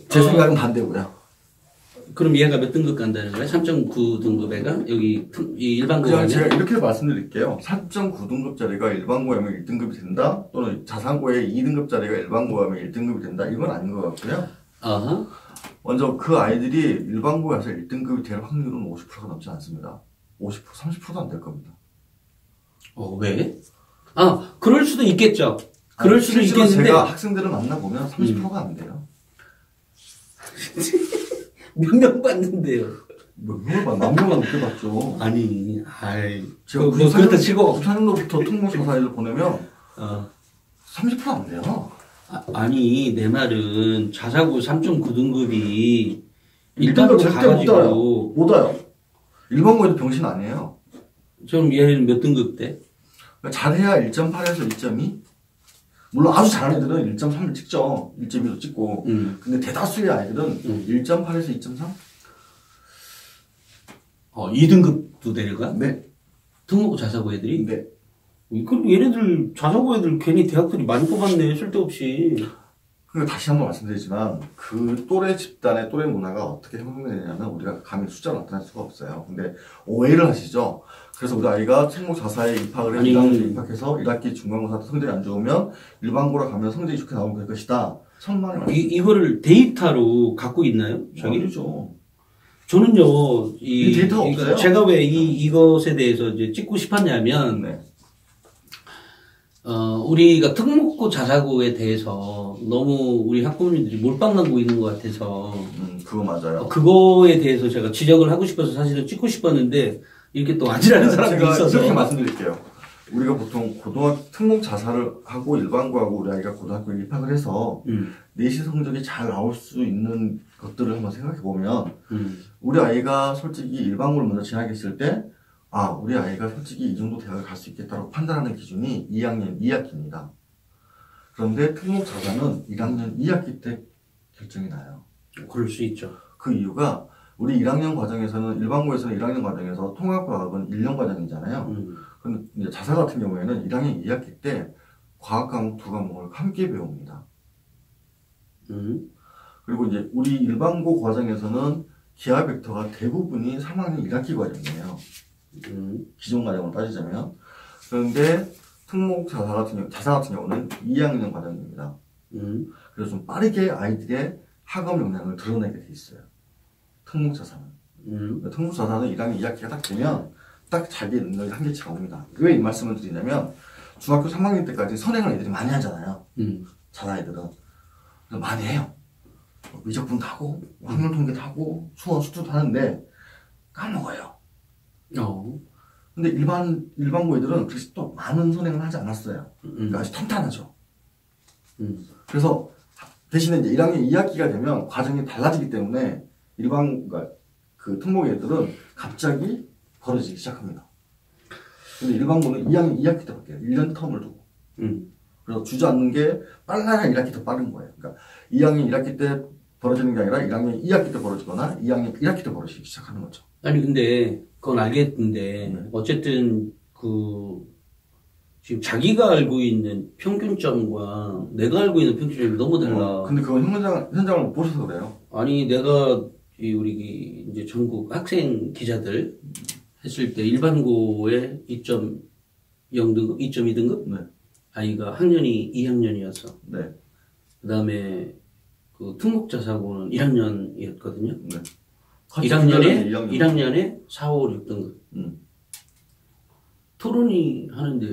제 생각은 반대고요. 그럼 얘가 몇 등급 간다는 거야? 3.9 등급 애가? 여기 이 일반고 그냥 아니야? 제가 이렇게 말씀드릴게요. 3.9등급짜리가 일반고에 하면 1등급이 된다? 또는 자산고에 2등급짜리가 일반고에 하면 1등급이 된다? 이건 아닌 것 같고요. 어허. 먼저 그 아이들이 일반고에 가서 1등급이 될 확률은 50%가 넘지 않습니다. 50%, 30%도 안 될 겁니다. 왜? 그럴 수도 있겠죠. 그럴 수도 실제로 있겠는데. 제가 학생들을 만나보면 30%가 안 돼요. 몇 명 봤는데요. 몇 명을 봐? 몇 명만 늦게 봤죠. 아니, 제가 그렇다 치고. 94년도부터 특목자사를 보내면 30%안 돼요. 아니, 내 말은 자사고 3.9등급이 1등급 절대 못 와요. 가가지고. 못 와요. 일반고에도 병신 아니에요. 그럼 얘는 몇 등급 돼? 잘해야 1.8에서 1.2? 물론 아주 잘하는 애들은 1.3을 찍죠. 1.2도 찍고. 근데 대다수의 아이들은 1.8에서 2.3? 2등급도 내려가? 네. 특목고 자사고 애들이? 네. 그럼 얘네들, 자사고 애들 괜히 대학들이 많이 뽑았네, 쓸데없이. 그러니까 다시 한번 말씀드리지만, 그 또래 집단의 또래 문화가 어떻게 형성되냐면, 우리가 감히 숫자로 나타낼 수가 없어요. 근데 오해를 하시죠? 그래서 우리 아이가 특목자사에 입학을 해서 1학년에 입학해서 1학기 중간고사 성적이 안 좋으면 일반고로 가면 성적이 좋게 나오면 될 것이다. 천만의 말씀. 이거를 데이터로 갖고 있나요? 저기? 모르죠. 저는요, 이 데이터가 없어요. 제가 왜 이것에 대해서 이제 찍고 싶었냐면, 네. 우리가 특목고 자사고에 대해서 너무 우리 학부모님들이 몰빵하고 있는 것 같아서. 그거 맞아요. 그거에 대해서 제가 지적을 하고 싶어서 사실은 찍고 싶었는데, 이렇게 또 아지라는 사람도 제가 있어서. 이렇게 말씀드릴게요. 우리가 보통 특목 자사를 하고 일반고하고 우리 아이가 고등학교에 입학을 해서 내신 성적이 잘 나올 수 있는 것들을 한번 생각해 보면 우리 아이가 솔직히 일반고를 먼저 진학했을 때 우리 아이가 솔직히 이 정도 대학을 갈 수 있겠다고 판단하는 기준이 2학년 2학기입니다. 그런데 특목 자사는 1학년 2학기 때 결정이 나요. 그럴 수 있죠. 그 이유가 우리 1학년 과정에서는 일반고에서는 1학년 과정에서 통합과학은 1년 과정이잖아요. 근데 이제 자사 같은 경우에는 1학년 2학기 때 과학 과목 2과목을 함께 배웁니다. 그리고 이제 우리 일반고 과정에서는 기하 벡터가 대부분이 3학년 1학기 과정이에요. 기존 과정으로 따지자면. 그런데 특목 자사 같은 경우는 2학년 과정입니다. 그래서 좀 빠르게 아이들의 학업 역량을 드러내게 돼 있어요. 특목 자사는. 특목 자사는 1학년 2학기가 딱 되면 딱 자기의 능력이 한계치가 옵니다. 왜 이 말씀을 드리냐면 중학교 3학년 때까지 선행을 애들이 많이 하잖아요. 자사 애들은. 그래서 많이 해요. 미적분도 하고 확률 통계도 하고 수원 수투도 하는데 까먹어요. 근데 일반고 애들은 그렇게 또 많은 선행을 하지 않았어요. 그러니까 아주 탄탄하죠. 그래서 대신에 이제 1학년 2학기가 되면 과정이 달라지기 때문에 그러니까 그 특목 애들은 갑자기 벌어지기 시작합니다. 근데 일반고는 2학년 2학기 때 바뀌어요. 1년 텀을 두고. 그래서 주저앉는 게 빨라야 1학기 더 빠른 거예요. 그러니까 2학년 1학기 때 벌어지는 게 아니라 1학년 2학기 때 벌어지거나 2학년 1학기 때 벌어지기 시작하는 거죠. 아니, 근데, 그건 알겠는데, 어쨌든, 지금 자기가 알고 있는 평균점과 내가 알고 있는 평균점이 너무 달라. 근데 그건 현장을 못 보셔서 그래요. 아니, 내가, 우리, 이제 전국 학생 기자들 했을 때 일반고에 2.0등급, 2.2등급? 네. 아이가 학년이 2학년이었어. 네. 그 다음에, 그 특목자사고는 1학년이었거든요. 네. 1학년에 4, 5, 6등급. 토론이 하는데,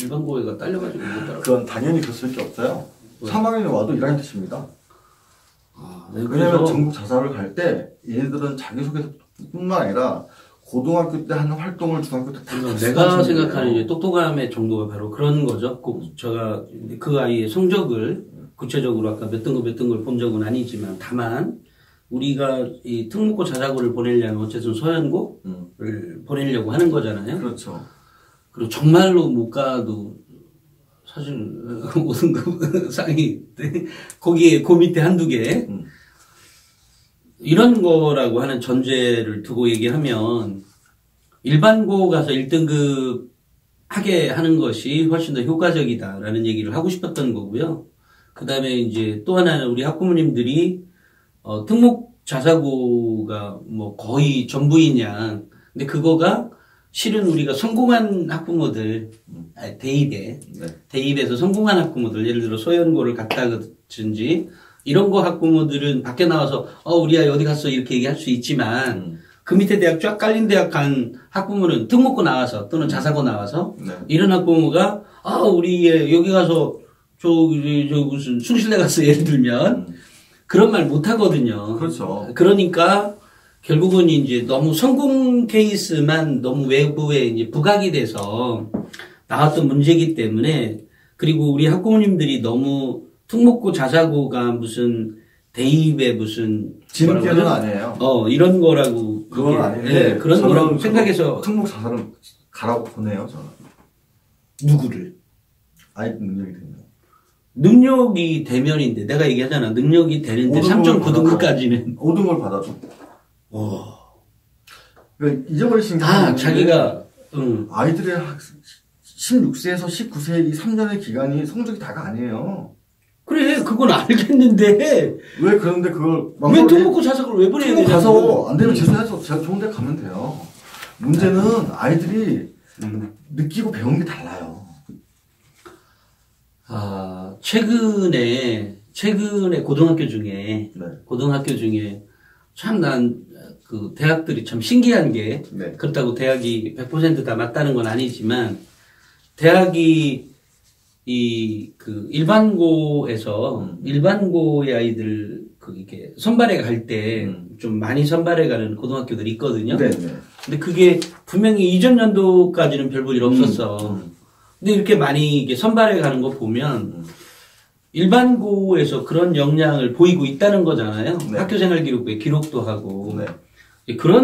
일반고에가 딸려가지고 못 따라. 그건 당연히 그럴 수밖에 없어요. 왜? 3학년에 와도 1학년 뜻입니다. 네, 왜냐면 전국 자사를 갈 때 얘들은 자기소개서뿐만 아니라 고등학교 때 하는 활동을 중학교 때 다 내가 생각하는 이제 똑똑함의 정도가 바로 그런 거죠. 제가 그 아이의 성적을 구체적으로 아까 몇 등급을 본 적은 아니지만 다만 우리가 이 특목고 자사고를 보내려면 어쨌든 소연고를 보내려고 하는 거잖아요. 그렇죠. 그리고 정말로 못 가도 사실 5등급 상위 거기에 그 밑에 한두 개 이런 거라고 하는 전제를 두고 얘기하면 일반고 가서 1등급 하게 하는 것이 훨씬 더 효과적이다라는 얘기를 하고 싶었던 거고요. 그다음에 이제 또 하나는 우리 학부모님들이 특목 자사고가 뭐 거의 전부이냐. 근데 그거가 실은 우리가 성공한 학부모들, 대입에서 성공한 학부모들, 예를 들어 소연고를 갔다든지 이런 거 학부모들은 밖에 나와서 우리 아이 어디 갔어 이렇게 얘기할 수 있지만 그 밑에 대학 쫙 깔린 대학 간 학부모는 특목고 나와서 또는 자사고 나와서 이런 학부모가 우리 애 여기 가서 저 무슨 숭실대 갔어 예를 들면 그런 말 못 하거든요. 그렇죠. 그러니까 결국은 이제 너무 성공 케이스만 너무 외부에 이제 부각이 돼서 나왔던 문제이기 때문에 그리고 우리 학부모님들이 너무 특목고 자사고가 무슨 대입에 무슨 지름길은 아니에요. 이런 거라고 그건 아닌데 네, 그런 거라고 생각해서 특목 자사를 가라고 보내요 저는. 누구를? 아이 능력이 되면. 능력이 되면인데 내가 얘기하잖아. 능력이 되는데 3.9등급까지는 5등을 받아줘. 그러니까 잊어버리신 게 자기가 아이들의 16세에서 19세 이 3년의 기간이 성적이 다가 아니에요. 그래 그건 알겠는데 왜 그런데 그걸 왜 특목고 자사고를 왜 보내야 되냐고. 가서 안 되면 재수해서 좋은 데 가면 돼요. 문제는 아이들이 느끼고 배운 게 달라요. 최근에 고등학교 중에 참 난 그 대학들이 참 신기한 게 그렇다고 대학이 100% 다 맞다는 건 아니지만 대학이 그 일반고의 아이들 이게 선발에 갈 때 좀 많이 선발해 가는 고등학교들이 있거든요. 근데 그게 분명히 이전 연도까지는 별 볼 일 없었어. 근데 이렇게 많이 이게 선발해 가는 거 보면 일반고에서 그런 역량을 보이고 있다는 거잖아요. 학교생활 기록부에 기록도 하고 그런